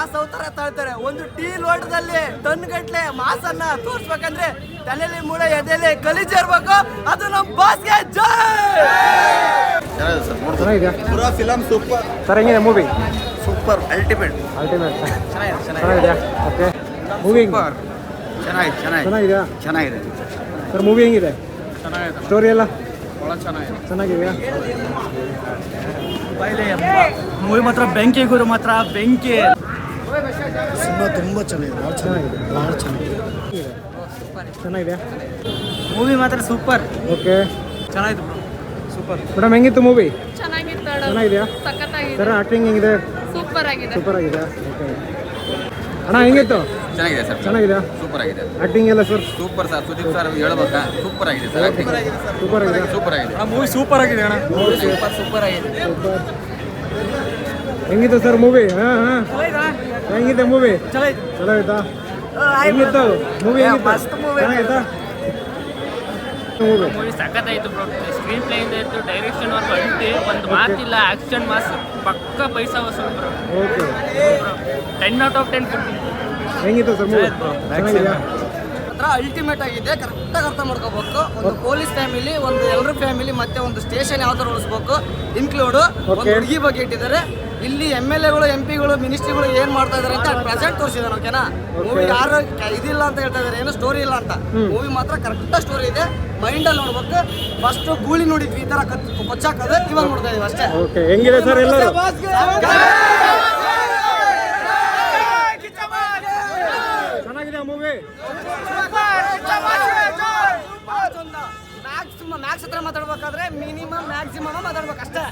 Mass ಅವತಾರ ತಾಳ್ತಾರೆ. ಒಂದು tea ಲೋಟದಲ್ಲಿ ಟನ್ ಗಟ್ಲೆ ಮಾಸನ್ನ ತೋರ್ಸ್ಬೇಕಂದ್ರೆ ತಲೆಯಲ್ಲಿ ಮೂಳೆ ಎದೆಯಲ್ಲಿ ಗಲೀಜ್ ಇರ್ಬೇಕು. ಅದು ನಮ್ಮ ಬಾಸ್ಗೆ ಜೈ. ಪೂರಾ ಫಿಲಂ ಸೂಪರ್ ಸರ್. ಹೆಂಗಿದೆ ಮೂವಿ? ಸೂಪರ್, ಅಲ್ಟಿಮೇಟ್ ಚೆನ್ನಾಗಿದೆಯಾ? ಓಕೆ. ಮೂವಿ ಚೆನ್ನಾಗಿದೆಯಾ? ಚೆನ್ನಾಗಿದೆ ಸರ್. ಮೂವಿ ಹೆಂಗಿದೆ? ಚೆನ್ನಾಗಿದೆ. ಸ್ಟೋರಿ ಎಲ್ಲ ಚೆನ್ನಾಗಿದೆಯಾ? ಮೂವಿ ಮಾತ್ರ ಬೆಂಕಿ ಗುರು, ಮಾತ್ರ ಬೆಂಕಿ. ಸಿನಿಮಾ ತುಂಬ ಚೆನ್ನಾಗಿದೆ, ಭಾಳ ಚೆನ್ನಾಗಿದೆ. ಚೆನ್ನಾಗಿದೆಯಾ? ಮೂವಿ ಮಾತ್ರ ಸೂಪರ್. ಓಕೆ. ಚೆನ್ನಾಗಿತ್ತು ಬ್ರೋ, ಸೂಪರ್. ಮೇಡಮ್ ಹೆಂಗಿತ್ತು ಮೂವಿ? ಚೆನ್ನಾಗಿದೆಯಾ? ಸರ್ ಆಕ್ಟಿಂಗ್ ಹೆಂಗಿದೆ? ಸೂಪರ್ ಆಗಿದೆ. ಓಕೆ. ಅಣ್ಣ ಹೆಂಗಿತ್ತು? ಚೆನ್ನಾಗಿದೆ ಸರ್. ಚೆನ್ನಾಗಿದೆಯಾ? ಸೂಪರ್ ಆಗಿದೆ. ಆಕ್ಟಿಂಗ್ ಎಲ್ಲ sir? Super sir. Sudeep sir ಹೇಳ್ಬೇಕಾ? ಸೂಪರ್ ಆಗಿದೆ ಸರ್. ಸೂಪರ್ ಆಗಿದೆ. ಮೂವಿ ಸೂಪರ್ ಆಗಿದೆ ಅಣ್ಣ. ಸೂಪರ್ ಆಗಿದೆ. ಹೆಂಗಿತ್ತು ಸರ್ ಮೂವಿ? ಹೆಂಗಿದೆ ಮೂವಿ? ಚೆನ್ನಾಗಿತ್ತಾ? ಹೆಂಗಿತ್ತು ಮೂವಿ? ಚೆನ್ನಾಗಿತ್ತಾ ಮೂವಿ? ಸಖತ್ತಾಯಿತು ಬ್ರೋ. ಸ್ಕ್ರೀನ್ ಪ್ಲೇ ಇಂದ ಇತ್ತು, ಡೈರೆಕ್ಷನ್ ವರ್ಕ್ ಅಲ್ಟಿ, ಒಂದು ಮಾತಿಲ್ಲ. ಆಕ್ಷನ್ ಮಾಸ್ ಪಕ್ಕ ಪೈಸಾ ವಸೂಲ್ ಬ್ರೋ. ಓಕೆ. 10 out of 10. ಹೆಂಗಿತ್ತು ಸರ್ ಮೂವಿ? ಚೆನ್ನಾಗಿದೆಯಾ? ಅಲ್ಟಿಮೇಟ್ ಆಗಿದೆ. ಕರೆಕ್ಟಾಗಿ ಅರ್ಥ ಮಾಡ್ಕೋಬೇಕು. ಒಂದು ಪೊಲೀಸ್ ಫ್ಯಾಮಿಲಿ, ಒಂದು ಎಲ್ಲರ ಫ್ಯಾಮಿಲಿ, ಮತ್ತೆ ಒಂದು ಸ್ಟೇಷನ್ ಯಾವ ಥರ ಉಳಿಸ್ಬೇಕು ಇನ್ಕ್ಲೂಡ್. ಒಂದು ಹುಡುಗಿ ಬಗ್ಗೆ ಇಟ್ಟಿದ್ದಾರೆ. ಇಲ್ಲಿ MLAಗಳು, MP ಗಳು, ಮಿನಿಸ್ಟ್ರಿಗಳು ಏನ್ ಮಾಡ್ತಾ ಇದಾರೆ ಅಂತ ಪ್ರೆಸೆಂಟ್ ತೋರಿಸಿದಾರೆ. ಓಕೆನಾ? ಮೂವಿ ಯಾರು ಇದಿಲ್ಲ ಅಂತ ಹೇಳ್ತಾ ಇದಾರೆ, ಏನು ಸ್ಟೋರಿ ಇಲ್ಲ ಅಂತ. ಮೂವಿ ಮಾತ್ರ ಕರೆಕ್ಟ್ ಸ್ಟೋರಿ ಇದೆ. ಮೈಂಡ್ ಅಲ್ಲಿ ನೋಡ್ಬೇಕು. ಫಸ್ಟ್ ಗೂಳಿ ನೋಡಿದ್ವಿ ಈ ತರ ಕೊಚ್ಚಾಕದೆ, ಇವಾಗ ನೋಡ್ತಾ ಇದೀವಿ ಅಷ್ಟೇ. ಓಕೆ. ಹೆಂಗಿದೆ ಸರ್ ಎಲ್ಲರೂ? ಚೆನ್ನಾಗಿದೆ ಮೂವಿ. ಮ್ಯಾಕ್ಸ್ ಹತ್ರ ಮಾತಾಡ್ಬೇಕಾದ್ರೆ ಮಿನಿಮಮ್ ಮ್ಯಾಕ್ಸಿಮಮ್ ಮಾತಾಡ್ಬೇಕು ಅಷ್ಟೇ.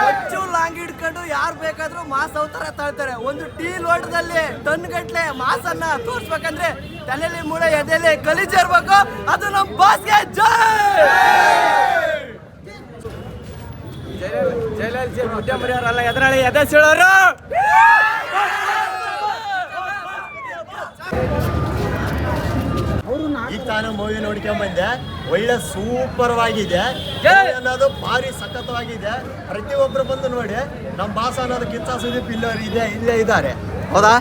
ಹೆಚ್ಚು ಲಾಂಗ್ ಹಿಡ್ಕೊಂಡು ಯಾರು ಬೇಕಾದ್ರೂ ಮಾಸ್ ಅವತಾರ ತಾಳ್ತಾರೆ. ಒಂದು ಟೀ ಲೋಟದಲ್ಲಿ ಟನ್ ಗಟ್ಲೆ ಮಾಸನ್ನ ತೋರ್ಸ್ಬೇಕಂದ್ರೆ ತಲೆಯಲ್ಲಿ ಮೂಳೆ ಎದೆಯಲ್ಲಿ ಗಲೀಜ್ ಇರ್ಬೇಕು. ಅದು ನಮ್ಮ ಬಾಸ್ಗೆ ಜೈ. ಮರ್ಯಾರಲ್ಲ ಎದುರಾಳಿ ಎದೆ ಸೀಳೋರು. ಈಗ ತಾನು ಮೂವಿ ನೋಡ್ಕೊಂಡ್ ಬಂದೆ. ಒಳ್ಳೆ ಸೂಪರ್ವಾಗಿದೆ ಅನ್ನೋದು, ಭಾರಿ ಸಖತ್ತವಾಗಿದೆ. ಪ್ರತಿಯೊಬ್ಬರು ಬಂದು ನೋಡಿ. ನಮ್ಮ ಬಾಸ್ ಅನ್ನೋದು ಕಿಚ್ಚ ಸುದೀಪ್ ಇಲ್ಲೇ ಇದ್ದಾರೆ. ಹೌದಾ?